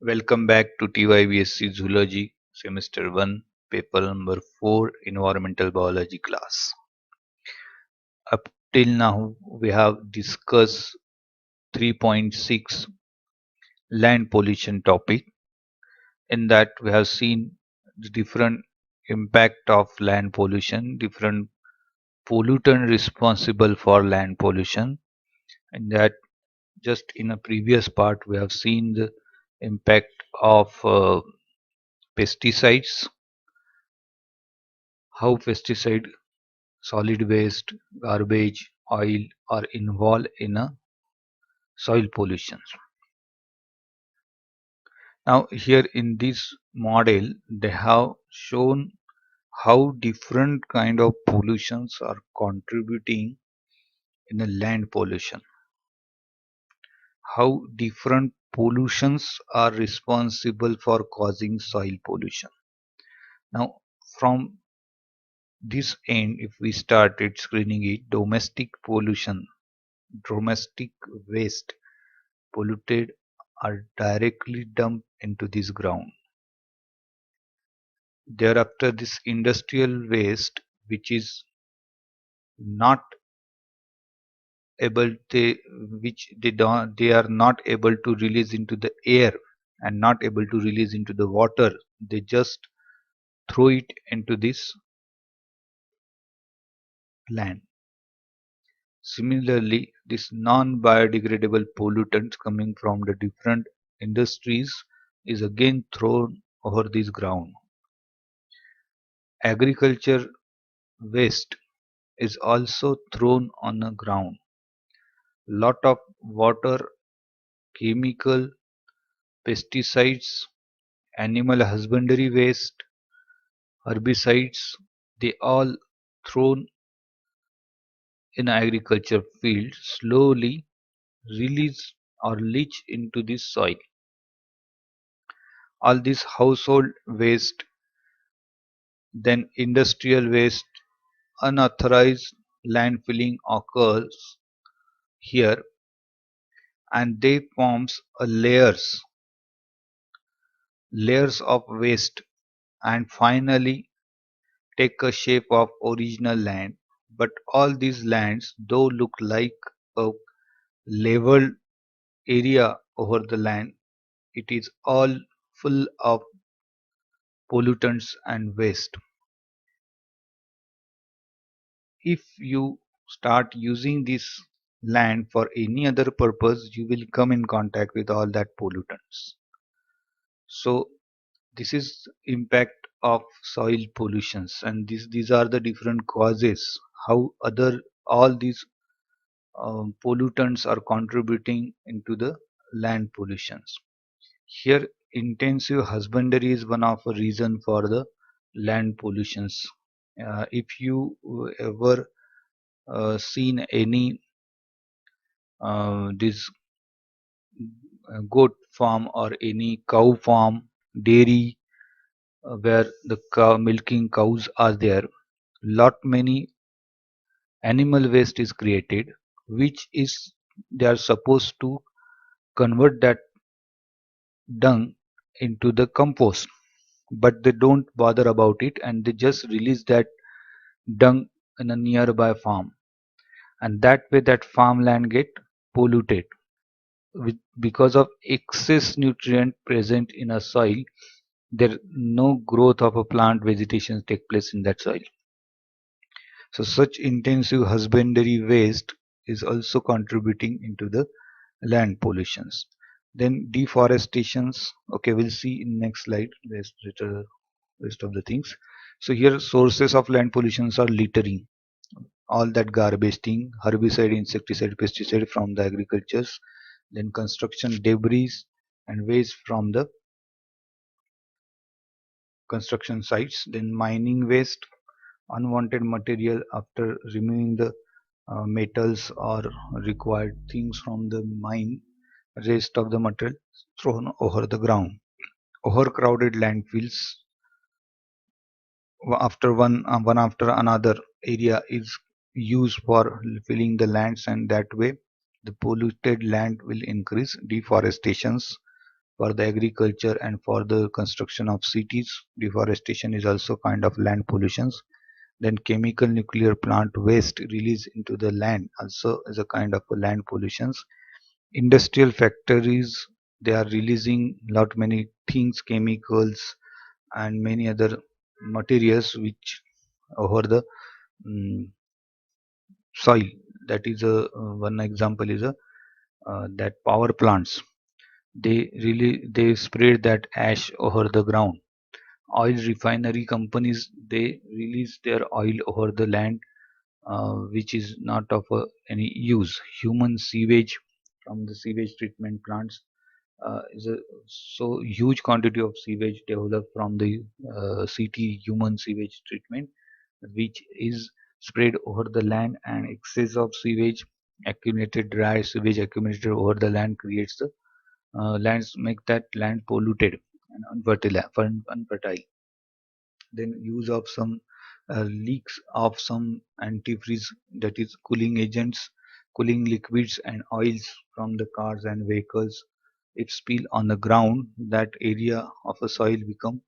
Welcome back to TY.B.Sc Zoology Semester 1, Paper number 4, Environmental Biology class. Up till now, we have discussed 3.6 land pollution topic. In that, we have seen the different impact of land pollution, different pollutant responsible for land pollution. And that just in a previous part, we have seen the impact of pesticides, how pesticide solid waste, garbage, oil are involved in a soil pollution. Now here in this model they have shown how different kind of pollutions are contributing in a land pollution. How different pollutions are responsible for causing soil pollution. Now from this end if we started screening it, domestic pollution, domestic waste polluted are directly dumped into this ground. Thereafter, this industrial waste, which is not able they which they are not able to release into the air and not able to release into the water, they just throw it into this land. Similarly, this non-biodegradable pollutants coming from the different industries is again thrown over this ground. Agriculture waste is also thrown on the ground. Lot of water, chemical, pesticides, animal husbandry waste, herbicides, they all thrown in agriculture field slowly release or leach into the soil. All this household waste, then industrial waste, unauthorized landfilling occurs here and they forms a layers of waste and finally take a shape of original land, but all these lands though look like a leveled area over the land, it is all full of pollutants and waste. If you start using this land for any other purpose, you will come in contact with all that pollutants. So this is impact of soil pollutions, and these are the different causes how other all these pollutants are contributing into the land pollutions. Here intensive husbandry is one of a reason for the land pollutions. If you ever seen any this goat farm or any cow farm, dairy, where the cow, milking cows are there, lot many animal waste is created, which is they are supposed to convert that dung into the compost, but they don't bother about it and they just release that dung in a nearby farm, and that way that farmland get polluted because of excess nutrient present in a soil. There no growth of a plant vegetation take place in that soil. So such intensive husbandry waste is also contributing into the land pollutions. Then deforestations. Okay, we'll see in next slide rest of the things. So here sources of land pollutions are littering, all that garbage thing, herbicide, insecticide, pesticide from the agricultures, then construction debris and waste from the construction sites, then mining waste, unwanted material after removing the metals or required things from the mine, rest of the material thrown over the ground. Overcrowded landfills, after one after another area is used for filling the lands, and that way the polluted land will increase. Deforestations, for the agriculture and for the construction of cities. Deforestation is also kind of land pollutions. Then chemical nuclear plant waste released into the land also is a kind of a land pollutions. Industrial factories, they are releasing lot many things, chemicals and many other materials which over the mm, soil. That is a one example is a that power plants, they spread that ash over the ground. Oil refinery companies, they release their oil over the land, which is not of any use. Human sewage from the sewage treatment plants, is a so huge quantity of sewage developed from the city human sewage treatment, which is spread over the land, and excess of sewage accumulated, dry sewage accumulated over the land creates the lands, make that land polluted and unfertile. Then use of some leaks of some antifreeze, that is cooling agents, cooling liquids and oils from the cars and vehicles. If spill on the ground, that area of the soil become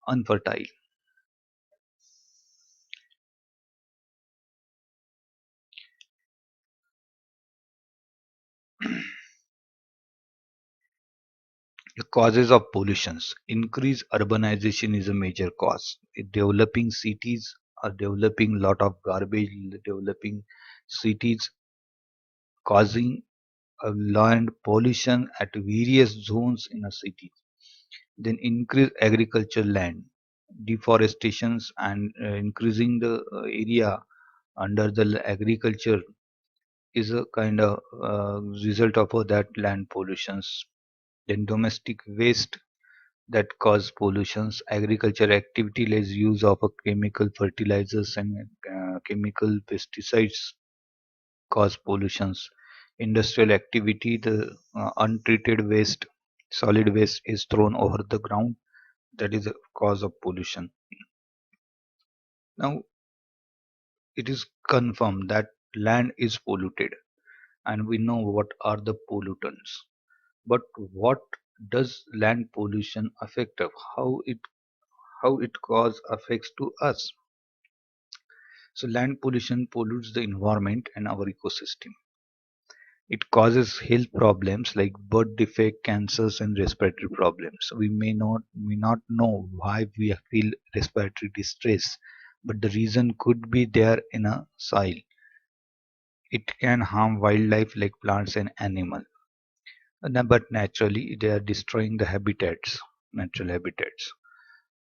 unfertile. The causes of pollutions. Increased urbanization is a major cause. Developing cities are developing lot of garbage, developing cities causing land pollution at various zones in a city. Then increase agricultural land, deforestations and increasing the area under the agriculture is a kind of result of that land pollutions. Then domestic waste that cause pollutions, agriculture activity less use of a chemical fertilizers and chemical pesticides cause pollutions. Industrial activity, the untreated waste, solid waste is thrown over the ground. That is a cause of pollution. Now, it is confirmed that land is polluted, and we know what are the pollutants. But what does land pollution affect of? How it cause effects to us? So, land pollution pollutes the environment and our ecosystem. It causes health problems like birth defect, cancers, and respiratory problems. We may not know why we feel respiratory distress, but the reason could be there in a soil. It can harm wildlife like plants and animals, but naturally they are destroying the habitats, natural habitats.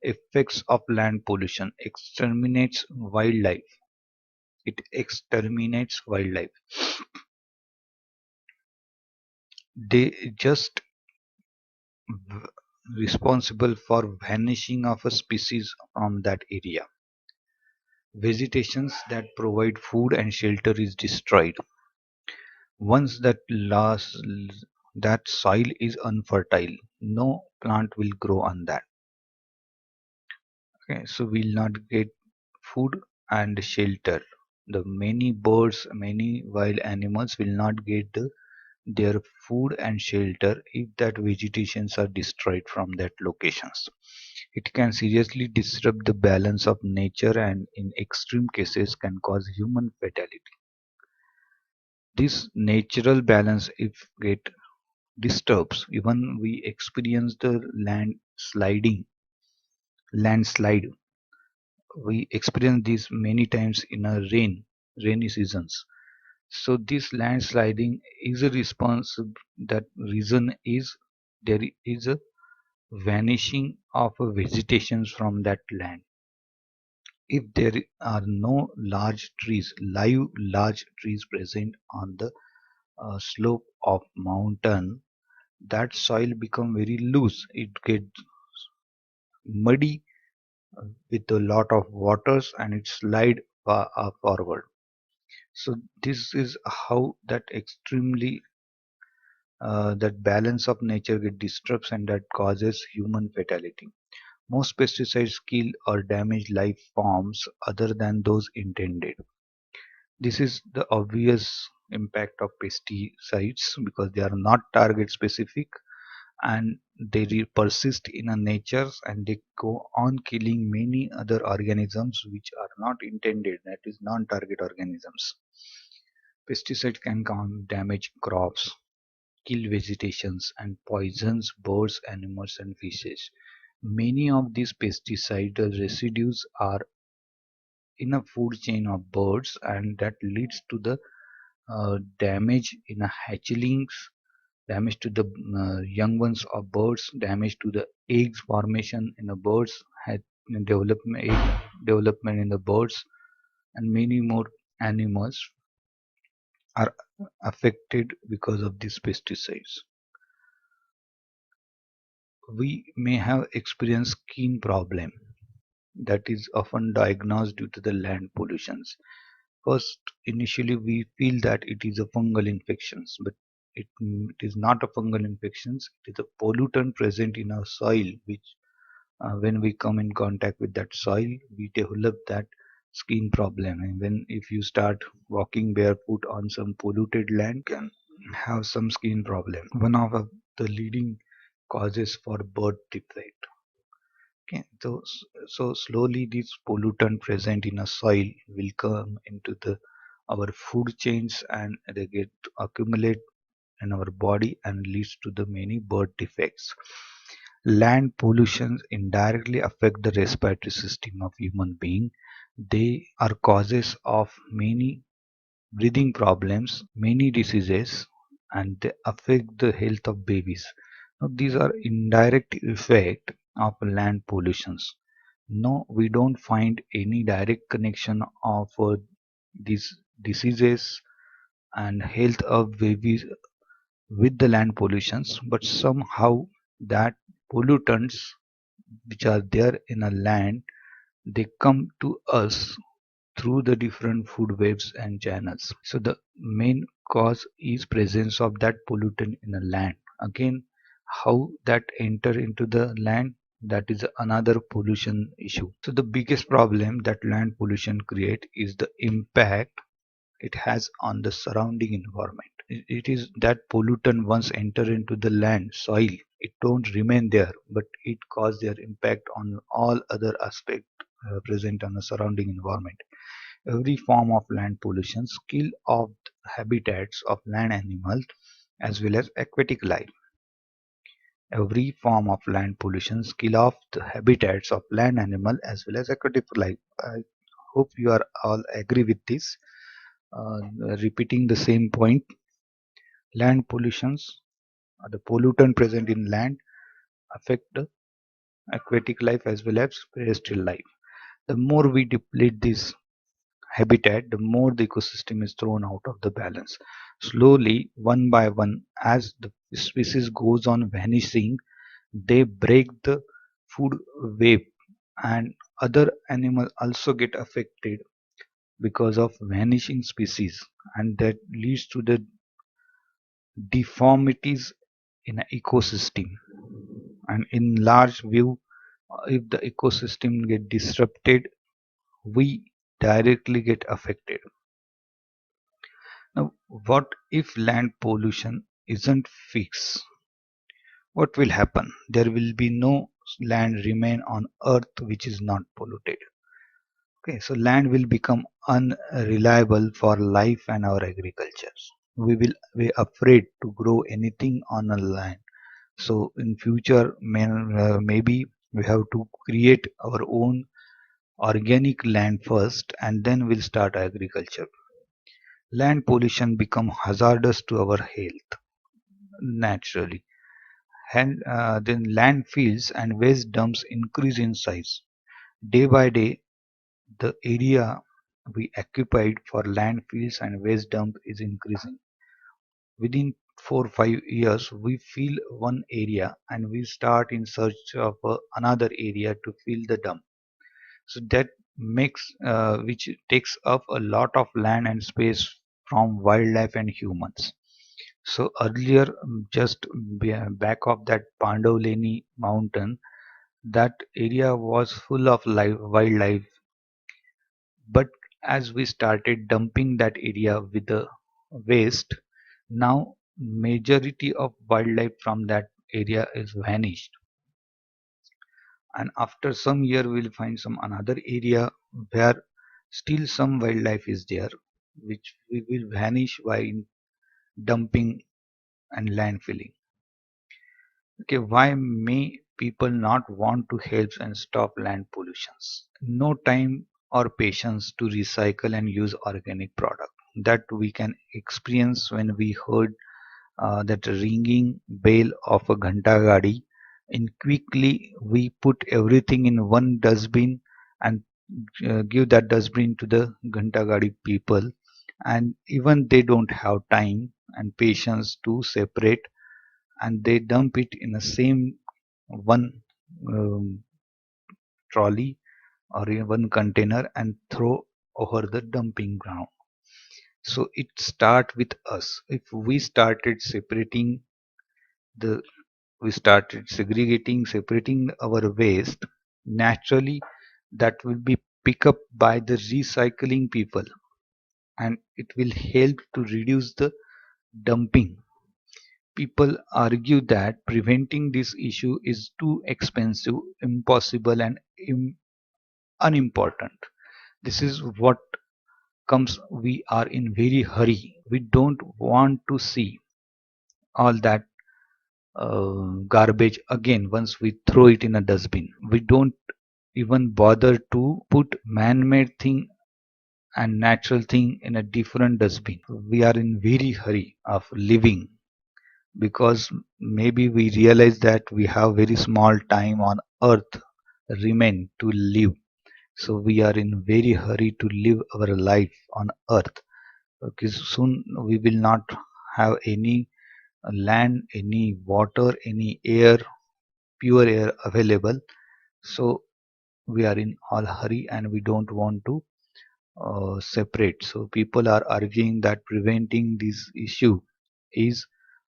Effects of land pollution exterminates wildlife. It exterminates wildlife. They just responsible for vanishing of a species from that area. Vegetations that provide food and shelter is destroyed. Once that soil is unfertile, no plant will grow on that. Okay, so we'll not get food and shelter. The many birds, many wild animals will not get their food and shelter if that vegetations are destroyed from that locations. It can seriously disrupt the balance of nature and in extreme cases can cause human fatality. This natural balance if get disturbs, even we experience the landslide. We experience this many times in a rainy seasons. So this landsliding is a response. That reason is there is a vanishing of a vegetations from that land. If there are no large trees present on the slope of mountain, that soil become very loose. It gets muddy with a lot of waters and it slide forward. So this is how that extremely that balance of nature get disturbs and that causes human fatality. Most pesticides kill or damage life forms other than those intended. This is the obvious impact of pesticides because they are not target specific and they persist in a nature, and they go on killing many other organisms which are not intended, that is non-target organisms. Pesticides can damage crops, kill vegetations, and poisons birds, animals, and fishes. Many of these pesticide residues are in a food chain of birds, and that leads to the damage in a hatchlings, damage to the young ones of birds, damage to the eggs formation in the birds, development, egg development in the birds, and many more animals are affected because of these pesticides. We may have experienced skin problem that is often diagnosed due to the land pollutions. First, initially we feel that it is a fungal infections, but it is not a fungal infections. It is a pollutant present in our soil, which when we come in contact with that soil, we develop that skin problem. And when if you start walking barefoot on some polluted land, can have some skin problem. One of the leading causes for birth defect. Okay, so slowly this pollutant present in a soil will come into the our food chains, and they get accumulate in our body and leads to the many birth defects. Land pollution indirectly affect the respiratory system of human being. They are causes of many breathing problems, many diseases, and they affect the health of babies. Now, these are indirect effect of land pollutions. No, we don't find any direct connection of these diseases and health of babies with the land pollutions, but somehow that pollutants which are there in a land, they come to us through the different food webs and channels. So the main cause is presence of that pollutant in a land. Again, how that enter into the land, that is another pollution issue. So the biggest problem that land pollution create is the impact it has on the surrounding environment. It is that pollutant once enter into the land soil, it don't remain there, but it cause their impact on all other aspect present on the surrounding environment. Every form of land pollution kill off habitats of land animals as well as aquatic life. Every form of land pollution kill off the habitats of land animal as well as aquatic life. I hope you are all agree with this. Uh, Repeating the same point, land pollutions, the pollutant present in land affect the aquatic life as well as terrestrial life. The more we deplete this habitat, the more the ecosystem is thrown out of the balance. Slowly, one by one, as the species goes on vanishing, they break the food web, and other animals also get affected because of vanishing species, and that leads to the deformities in an ecosystem. And in large view, if the ecosystem get disrupted, we directly get affected. Now, what if land pollution isn't fixed? What will happen? There will be no land remain on earth which is not polluted. Okay, so land will become unreliable for life and our agriculture. We will be afraid to grow anything on a land. So in future, maybe we have to create our own organic land first, and then we'll start agriculture. Land pollution become hazardous to our health naturally. And then landfills and waste dumps increase in size. Day by day, the area we occupied for landfills and waste dump is increasing. Within 4 or 5 years, we fill one area and we start in search of another area to fill the dump. So that makes which takes up a lot of land and space from wildlife and humans. So earlier, just back of that Pandavleni mountain, that area was full of wildlife. But as we started dumping that area with the waste, now majority of wildlife from that area is vanished, and after some year we'll find some another area where still some wildlife is there, which will vanish by dumping and landfilling. Okay, why may people not want to help and stop land pollutions? No time or patience to recycle and use organic product. That we can experience when we heard that ringing bell of a ghanta gadi. And quickly we put everything in one dustbin and give that dustbin to the ghanta gadi people, and even they don't have time and patience to separate, and they dump it in the same one um, trolley or in one container and throw over the dumping ground. So it start with us. If we started separating the we started segregating, separating our waste, naturally that will be picked up by the recycling people, and it will help to reduce the dumping. People argue that preventing this issue is too expensive, impossible, and unimportant. This is what comes. We are in very hurry. We don't want to see all that garbage again once we throw it in a dustbin. We don't even bother to put man-made thing and natural thing in a different dustbin. We are in very hurry of living because maybe we realize that we have very small time on earth remain to live, so we are in very hurry to live our life on earth. Okay, soon we will not have any land, any water, any air, pure air available. So we are in all hurry and we don't want to separate. So people are arguing that preventing this issue is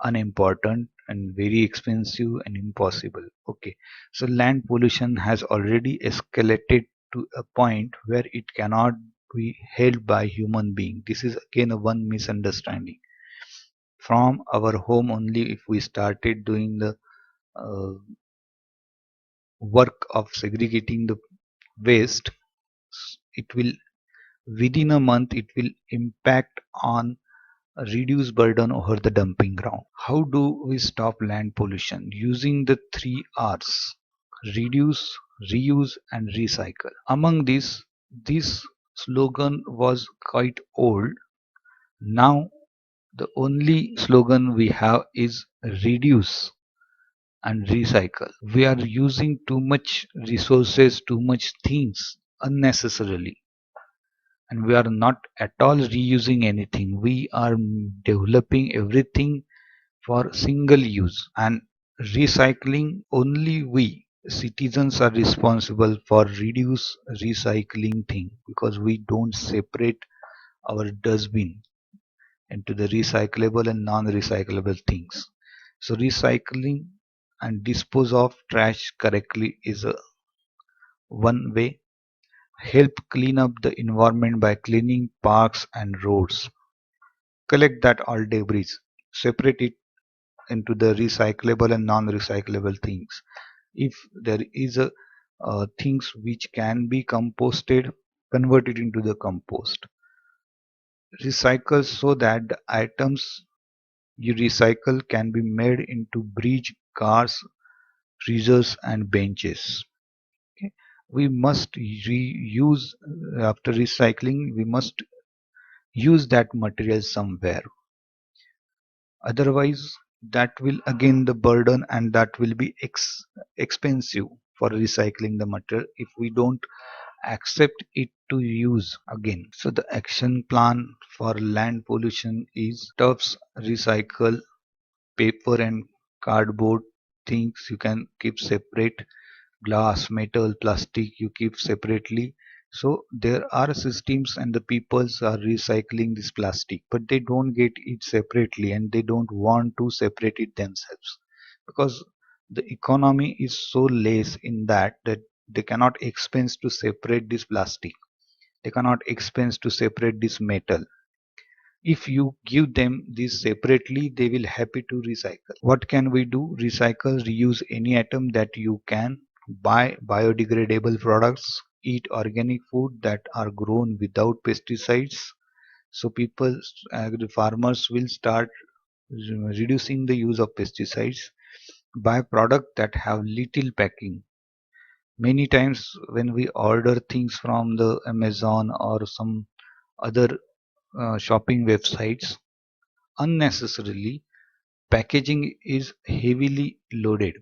unimportant and very expensive and impossible. Okay, so land pollution has already escalated to a point where it cannot be held by human being. This is again a one misunderstanding. From our home only, if we started doing the uh, work of segregating the waste, it will within a month it will impact on a reduced burden over the dumping ground. How do we stop land pollution? Using the three R's: reduce, reuse, and recycle. Among these, this slogan was quite old. Now, the only slogan we have is reduce and recycle. We are using too much resources, too much things unnecessarily, and we are not at all reusing anything. We are developing everything for single use, and recycling only we citizens are responsible for reduce recycling thing, because we don't separate our dustbin into the recyclable and non-recyclable things. So recycling and dispose of trash correctly is a one way. Help clean up the environment by cleaning parks and roads. Collect that all debris, separate it into the recyclable and non-recyclable things. If there is a things which can be composted, convert it into the compost. Recycle so that the items you recycle can be made into bridge, cars, freezers, and benches. Okay. We must reuse after recycling. We must use that material somewhere. Otherwise, that will again the burden, and that will be expensive for recycling the material if we don't accept it to use again. So the action plan for land pollution is tubs recycle, paper and cardboard things you can keep separate, glass, metal, plastic you keep separately. So there are systems and the peoples are recycling this plastic, but they don't get it separately and they don't want to separate it themselves, because the economy is so less in that they cannot expense to separate this plastic. They cannot expense to separate this metal. If you give them these separately, they will happy to recycle. What can we do? Recycle, reuse any atom that you can, buy biodegradable products, eat organic food that are grown without pesticides. So people, the farmers will start reducing the use of pesticides. Buy products that have little packing. Many times when we order things from the Amazon or some other shopping websites, unnecessarily packaging is heavily loaded,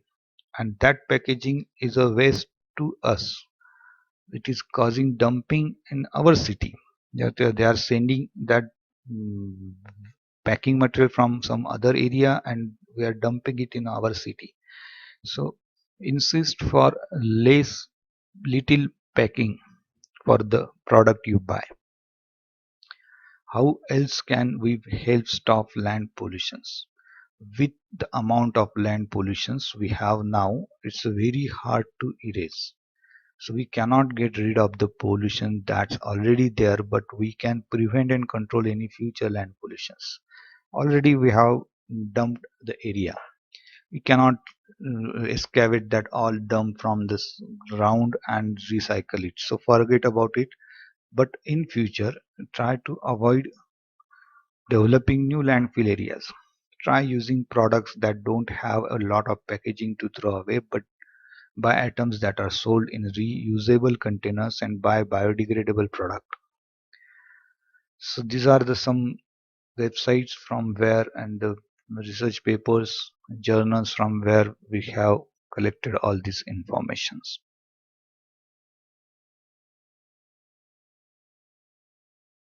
and that packaging is a waste to us. It is causing dumping in our city. They are sending that mm, packing material from some other area and we are dumping it in our city. So insist for less little packing for the product you buy. How else can we help stop land pollutions? With the amount of land pollutions we have now, it's very hard to erase. So we cannot get rid of the pollution that's already there, but we can prevent and control any future land pollutions. Already we have dumped the area. We cannot excavate that all dump from this ground and recycle it. So forget about it. But in future, try to avoid developing new landfill areas. Try using products that don't have a lot of packaging to throw away, but buy items that are sold in reusable containers and buy biodegradable product. So these are the some websites from where and the research papers, journals from where we have collected all these informations.